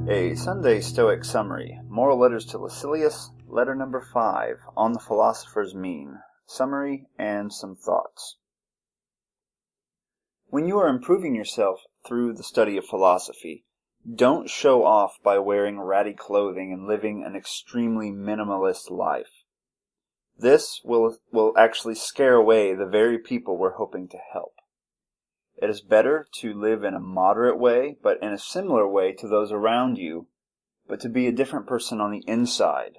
A Sunday Stoic Summary. Moral Letters to Lucilius, Letter number 5, on the Philosopher's Mean. Summary and some thoughts. When you are improving yourself through the study of philosophy, don't show off by wearing ratty clothing and living an extremely minimalist life. This will actually scare away the very people we're hoping to help. It is better to live in a moderate way, but in a similar way to those around you, but to be a different person on the inside.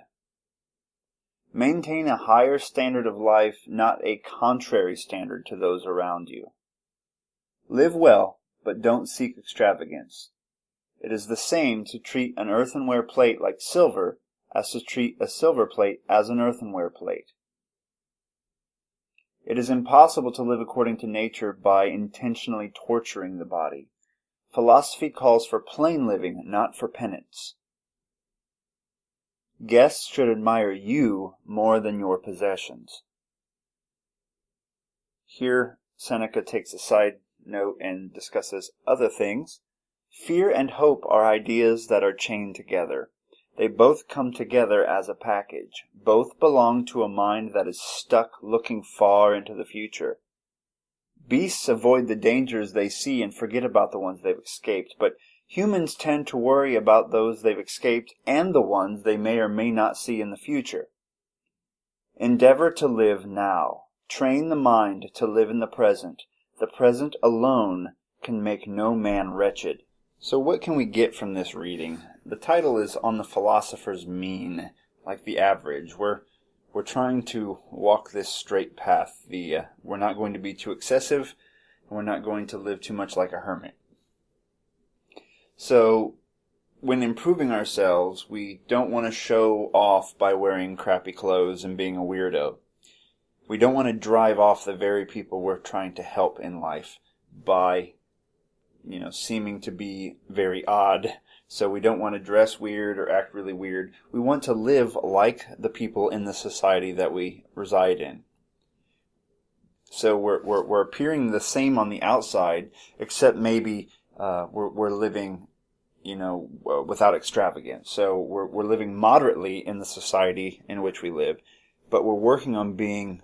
Maintain a higher standard of life, not a contrary standard to those around you. Live well, but don't seek extravagance. It is the same to treat an earthenware plate like silver as to treat a silver plate as an earthenware plate. It is impossible to live according to nature by intentionally torturing the body. Philosophy calls for plain living, not for penance. Guests should admire you more than your possessions. Here, Seneca takes a side note and discusses other things. Fear and hope are ideas that are chained together. They both come together as a package. Both belong to a mind that is stuck looking far into the future. Beasts avoid the dangers they see and forget about the ones they've escaped, but humans tend to worry about those they've escaped and the ones they may or may not see in the future. Endeavor to live now. Train the mind to live in the present. The present alone can make no man wretched. So what can we get from this reading? The title is On the Philosopher's Mean, like the average. We're trying to walk this straight path. We're not going to be too excessive, and we're not going to live too much like a hermit. So, when improving ourselves, we don't want to show off by wearing crappy clothes and being a weirdo. We don't want to drive off the very people we're trying to help in life by seeming to be very odd. So we don't want to dress weird or act really weird. We want to live like the people in the society that we reside in. So we're appearing the same on the outside, except maybe we're living, without extravagance. So we're living moderately in the society in which we live, but we're working on being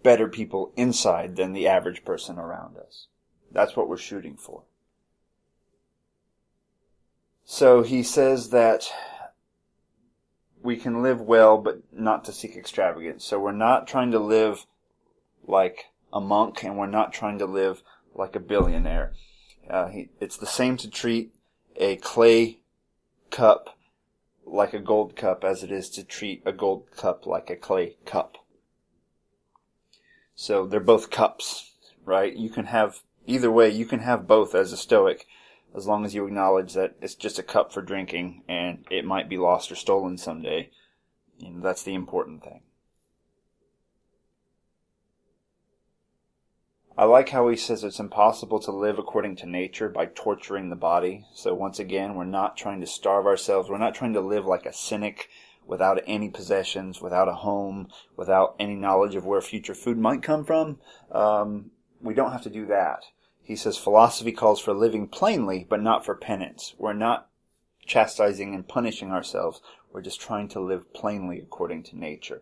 better people inside than the average person around us. That's what we're shooting for. So he says that we can live well, but not to seek extravagance. So we're not trying to live like a monk, and we're not trying to live like a billionaire. It's the same to treat a clay cup like a gold cup as it is to treat a gold cup like a clay cup. So they're both cups, right? You can have either way, you can have both as a Stoic, as long as you acknowledge that it's just a cup for drinking and it might be lost or stolen someday. That's the important thing. I like how he says it's impossible to live according to nature by torturing the body. So once again, we're not trying to starve ourselves. We're not trying to live like a cynic without any possessions, without a home, without any knowledge of where future food might come from. We don't have to do that. He says philosophy calls for living plainly, but not for penance. We're not chastising and punishing ourselves. We're just trying to live plainly according to nature.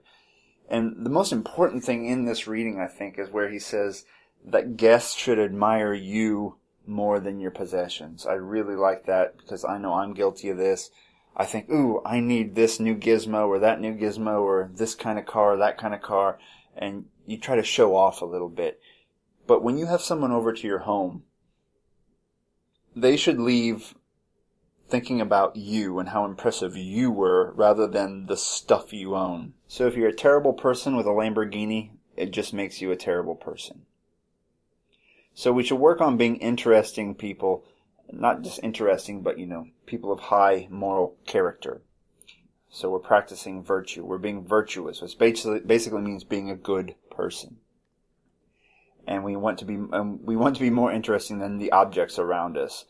And the most important thing in this reading, I think, is where he says that guests should admire you more than your possessions. I really like that because I know I'm guilty of this. I think, ooh, I need this new gizmo or that new gizmo or this kind of car or that kind of car. And you try to show off a little bit. But when you have someone over to your home, they should leave thinking about you and how impressive you were rather than the stuff you own. So if you're a terrible person with a Lamborghini, it just makes you a terrible person. So we should work on being interesting people, not just interesting, but, people of high moral character. So we're practicing virtue. We're being virtuous, which basically means being a good person. And we want to be more interesting than the objects around us.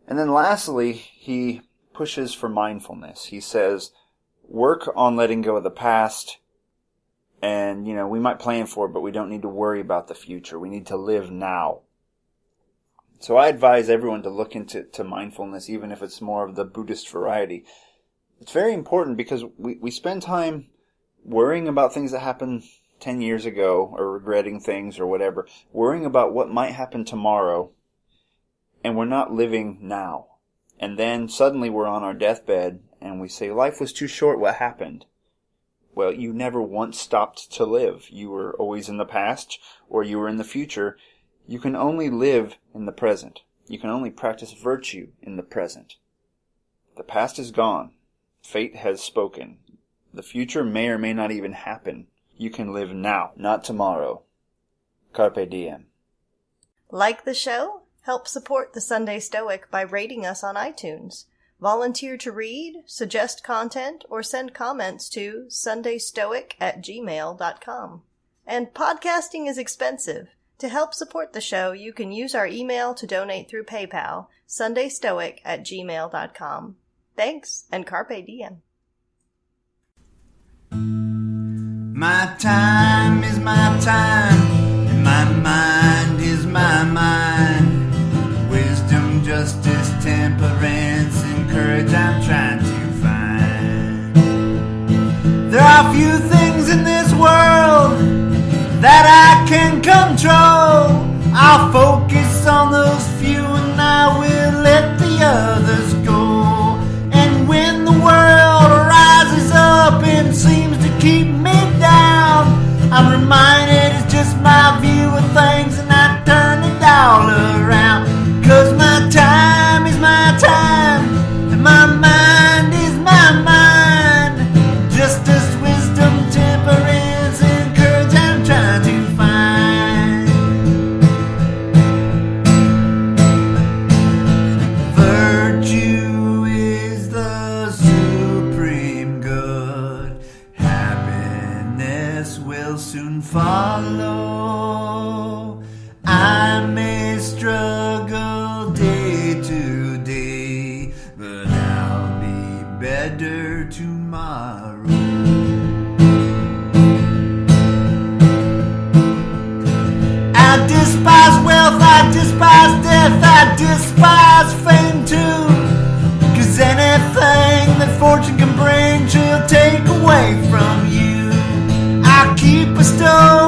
And then lastly, he pushes for mindfulness. He says, work on letting go of the past. And, we might plan for it, but we don't need to worry about the future. We need to live now. So I advise everyone to look into mindfulness, even if it's more of the Buddhist variety. It's very important because we spend time worrying about things that happened 10 years ago, or regretting things or whatever, worrying about what might happen tomorrow, and we're not living now. And then suddenly we're on our deathbed and we say, life was too short, what happened? Well, you never once stopped to live. You were always in the past, or you were in the future. You can only live in the present. You can only practice virtue in the present. The past is gone. Fate has spoken. The future may or may not even happen. You can live now, not tomorrow. Carpe diem. Like the show? Help support the Sunday Stoic by rating us on iTunes. Volunteer to read, suggest content, or send comments to sundaystoic@gmail.com. And podcasting is expensive. To help support the show, you can use our email to donate through PayPal, sundaystoic@gmail.com. Thanks, and carpe diem. My time is my time, and my mind is my mind. Wisdom, justice, temperance, and courage I'm trying to find. There are few things in this world that I can control. I'll focus on those few and I will let the others go. And when the world rises up and seems to keep me down, I'm reminded it's just my view of things and I turn it all around. 'Cause my time is my time and my mind is my mind. Justice, wisdom, temperance, and courage I'm trying to find. Virtue is the supreme good. Happiness will soon follow. I may struggle day to day, but I'll be better tomorrow. I despise wealth, I despise death, I despise fame too. 'Cause anything that fortune can bring, she'll take away from you. I keep a stone